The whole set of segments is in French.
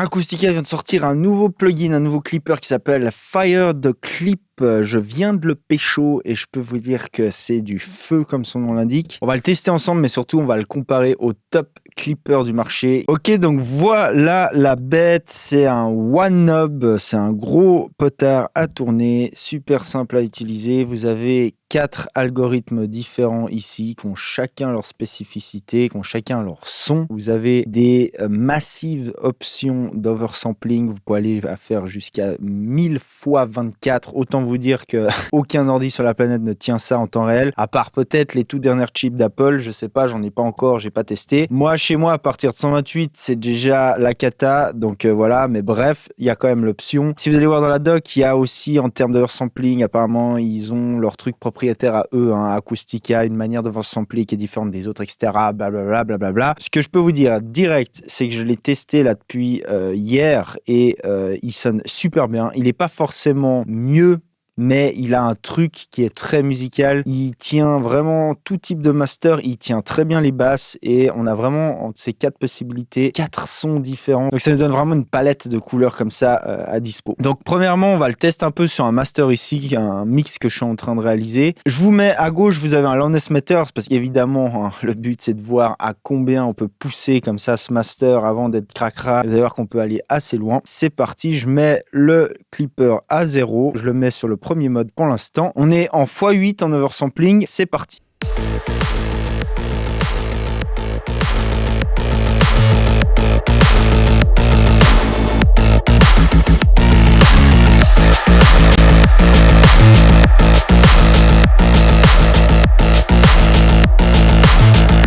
Acoustica vient de sortir un nouveau plugin, un nouveau clipper qui s'appelle Fire the Clip. Je viens de le pécho et je peux vous dire que c'est du feu comme son nom l'indique. On va le tester ensemble, mais surtout on va le comparer au top clipper du marché. Ok, donc voilà la bête, c'est un One Knob, c'est un gros potard à tourner, super simple à utiliser. Vous avez 4 algorithmes différents ici, qui ont chacun leur spécificité, qui ont chacun leur son. Vous avez des massives options d'oversampling. Vous pouvez aller à faire jusqu'à 1000 fois 24. Autant vous dire que aucun ordi sur la planète ne tient ça en temps réel, à part peut-être les tout dernières chips d'Apple. Je sais pas, j'en ai pas encore, j'ai pas testé. Moi, chez moi, à partir de 128, c'est déjà la cata. Donc voilà, mais bref, il y a quand même l'option. Si vous allez voir dans la doc, il y a aussi en termes d'oversampling, apparemment, ils ont leur truc propriétaire à eux, Acoustica, une manière de sampler qui est différente des autres, etc. Blablabla, blablabla. Ce que je peux vous dire direct, c'est que je l'ai testé là depuis hier et il sonne super bien. Il n'est pas forcément mieux, mais il a un truc qui est très musical. Il tient vraiment tout type de master, il tient très bien les basses et on a vraiment entre ces 4 possibilités, 4 sons différents. Donc ça nous donne vraiment une palette de couleurs comme ça à dispo. Donc premièrement, on va le tester un peu sur un master ici, un mix que je suis en train de réaliser. Je vous mets à gauche, vous avez un loudness meter parce qu'évidemment, le but c'est de voir à combien on peut pousser comme ça ce master avant d'être cracra. Vous allez voir qu'on peut aller assez loin. C'est parti, je mets le clipper à 0, je le mets sur le premier mode pour l'instant. On est en x8 en oversampling, c'est parti.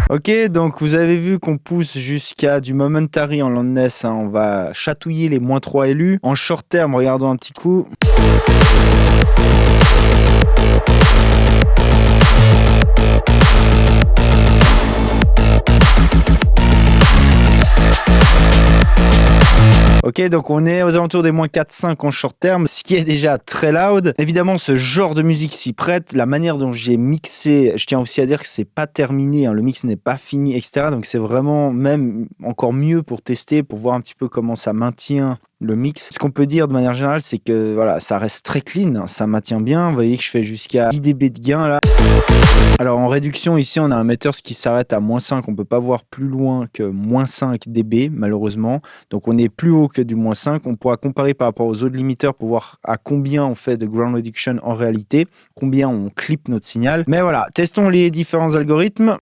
Ok, donc vous avez vu qu'on pousse jusqu'à du momentary en loudness, on va chatouiller les -3 élus. En short terme, regardons un petit coup. Ok, donc on est aux alentours des -4-5 en short terme, ce qui est déjà très loud. Évidemment, ce genre de musique s'y prête. La manière dont j'ai mixé, je tiens aussi à dire que c'est pas terminé, le mix n'est pas fini, etc. Donc c'est vraiment même encore mieux pour tester, pour voir un petit peu comment ça maintient le mix. Ce qu'on peut dire de manière générale, c'est que voilà, ça reste très clean, ça maintient bien. Vous voyez que je fais jusqu'à 10 dB de gain là. Alors en réduction ici, on a un metteur qui s'arrête à -5. On peut pas voir plus loin que -5 dB malheureusement. Donc on est plus haut que du -5. On pourra comparer par rapport aux autres limiteurs pour voir à combien on fait de ground reduction en réalité, combien on clip notre signal. Mais voilà, testons les différents algorithmes.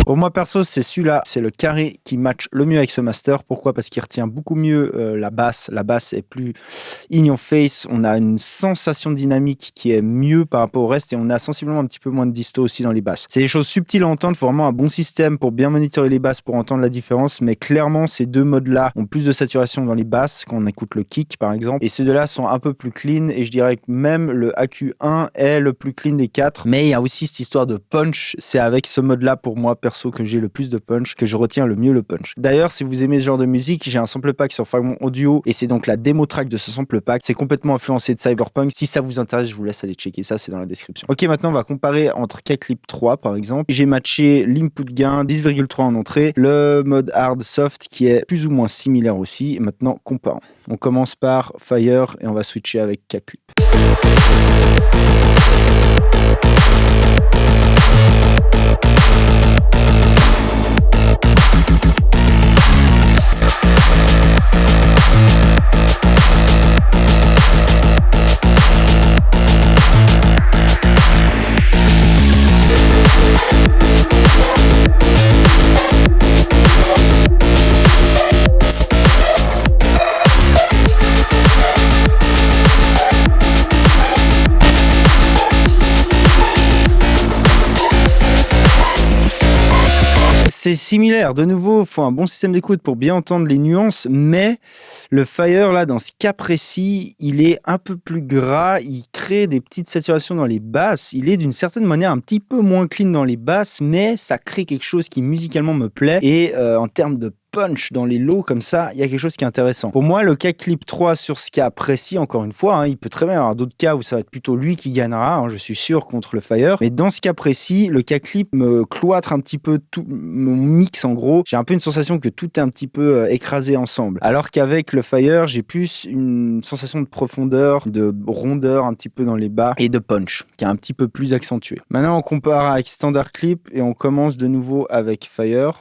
Pour moi perso, c'est celui-là, c'est le carré qui match le mieux avec ce master. Pourquoi ? Parce qu'il retient beaucoup mieux la basse. La basse est plus in your face. On a une sensation dynamique qui est mieux par rapport au reste et on a sensiblement un petit peu moins de disto aussi dans les basses. C'est des choses subtiles à entendre. Il faut vraiment un bon système pour bien monitorer les basses pour entendre la différence. Mais clairement, ces deux modes-là ont plus de saturation dans les basses quand on écoute le kick par exemple. Et ces deux-là sont un peu plus clean et je dirais que même le AQ1 est le plus clean des 4. Mais il y a aussi cette histoire de punch. C'est avec ce mode-là pour moi perso que j'ai le plus de punch, que je retiens le mieux le punch. D'ailleurs, si vous aimez ce genre de musique, j'ai un sample pack sur Fragment Audio et c'est donc la démo track de ce sample pack. C'est complètement influencé de Cyberpunk. Si ça vous intéresse, je vous laisse aller checker ça, c'est dans la description. Ok, maintenant on va comparer entre K-Clip 3 par exemple. J'ai matché l'input gain 10,3 en entrée, le mode hard soft qui est plus ou moins similaire aussi. Et maintenant, comparons. On commence par Fire et on va switcher avec K-Clip. C'est similaire. De nouveau, il faut un bon système d'écoute pour bien entendre les nuances, mais le Fire, là, dans ce cas précis, il est un peu plus gras, il crée des petites saturations dans les basses, il est d'une certaine manière un petit peu moins clean dans les basses, mais ça crée quelque chose qui musicalement me plaît, et en termes de punch dans les lows comme ça, il y a quelque chose qui est intéressant. Pour moi, le cas Clip 3 sur ce cas précis, encore une fois, il peut très bien y avoir d'autres cas où ça va être plutôt lui qui gagnera, je suis sûr, contre le Fire. Mais dans ce cas précis, le cas Clip me cloître un petit peu tout mon mix en gros. J'ai un peu une sensation que tout est un petit peu écrasé ensemble. Alors qu'avec le Fire, j'ai plus une sensation de profondeur, de rondeur un petit peu dans les bas et de punch qui est un petit peu plus accentué. Maintenant, on compare avec Standard Clip et on commence de nouveau avec Fire.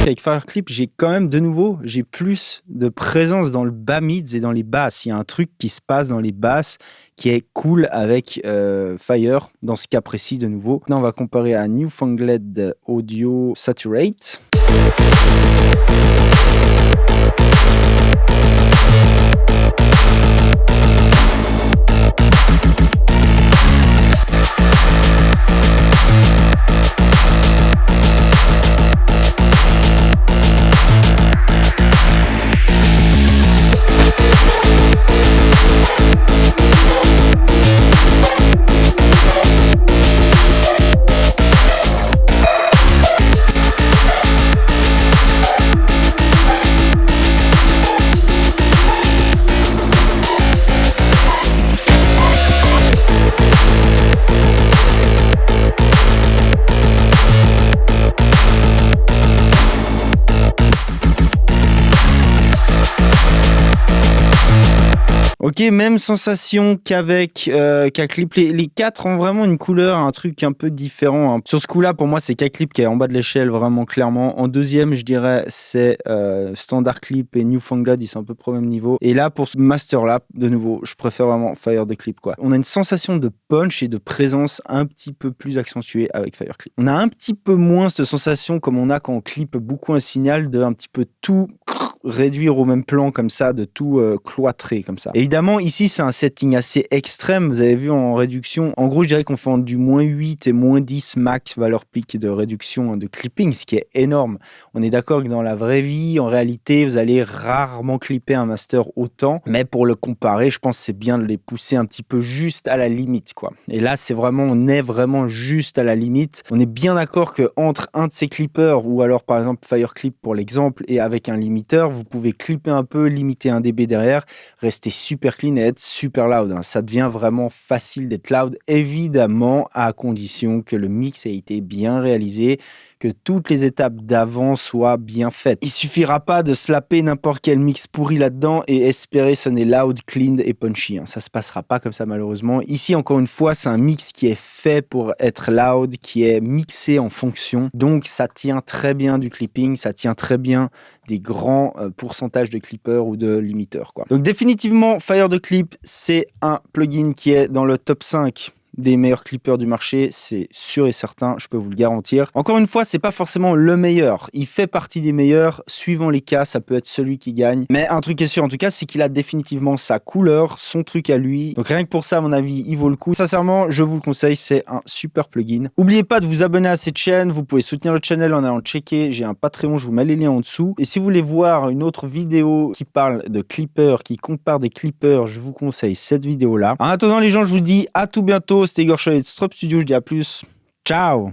Avec Fire Clip, j'ai quand même de nouveau, j'ai plus de présence dans le bas mids et dans les basses. Il y a un truc qui se passe dans les basses qui est cool avec Fire, dans ce cas précis de nouveau. Maintenant, on va comparer à Newfangled Audio Saturate. Ok, même sensation qu'avec K-Clip. Les quatre ont vraiment une couleur, un truc un peu différent. Sur ce coup-là, pour moi, c'est K-Clip qui est en bas de l'échelle, vraiment clairement. En deuxième, je dirais, c'est Standard Clip et Newfangled, ils sont un peu pro même niveau. Et là, pour ce master-là, de nouveau, je préfère vraiment Fire the Clip, quoi. On a une sensation de punch et de présence un petit peu plus accentuée avec Fire Clip. On a un petit peu moins cette sensation comme on a quand on clip beaucoup un signal de un petit peu tout réduire au même plan comme ça, de tout cloîtrer comme ça. Évidemment, ici, c'est un setting assez extrême. Vous avez vu en réduction, en gros, je dirais qu'on fait du moins 8 et moins 10 max valeur pic de réduction de clipping, ce qui est énorme. On est d'accord que dans la vraie vie, en réalité, vous allez rarement clipper un master autant, mais pour le comparer, je pense que c'est bien de les pousser un petit peu juste à la limite, quoi. Et là, on est vraiment juste à la limite. On est bien d'accord qu'entre un de ces clippers, ou alors par exemple Fire Clip pour l'exemple, et avec un limiteur, vous pouvez clipper un peu, limiter un dB derrière, rester super clean et être super loud. Ça devient vraiment facile d'être loud, évidemment, à condition que le mix ait été bien réalisé, que toutes les étapes d'avant soient bien faites. Il suffira pas de slapper n'importe quel mix pourri là-dedans et espérer sonner loud, clean et punchy. Ça se passera pas comme ça malheureusement. Ici, encore une fois, c'est un mix qui est fait pour être loud, qui est mixé en fonction. Donc, ça tient très bien du clipping, ça tient très bien des grands pourcentages de clippers ou de limiteurs, quoi. Donc, définitivement, Fire the Clip, c'est un plugin qui est dans le top 5 des meilleurs clippers du marché, c'est sûr et certain, je peux vous le garantir. Encore une fois, c'est pas forcément le meilleur. Il fait partie des meilleurs. Suivant les cas, ça peut être celui qui gagne. Mais un truc est sûr, en tout cas, c'est qu'il a définitivement sa couleur, son truc à lui. Donc rien que pour ça, à mon avis, il vaut le coup. Sincèrement, je vous le conseille, c'est un super plugin. N'oubliez pas de vous abonner à cette chaîne. Vous pouvez soutenir le channel en allant checker. J'ai un Patreon, je vous mets les liens en dessous. Et si vous voulez voir une autre vidéo qui parle de clippers, qui compare des clippers, je vous conseille cette vidéo-là. En attendant, les gens, je vous dis à tout bientôt. C'était Igor Cholet de Strop Studio. Je dis à plus. Ciao!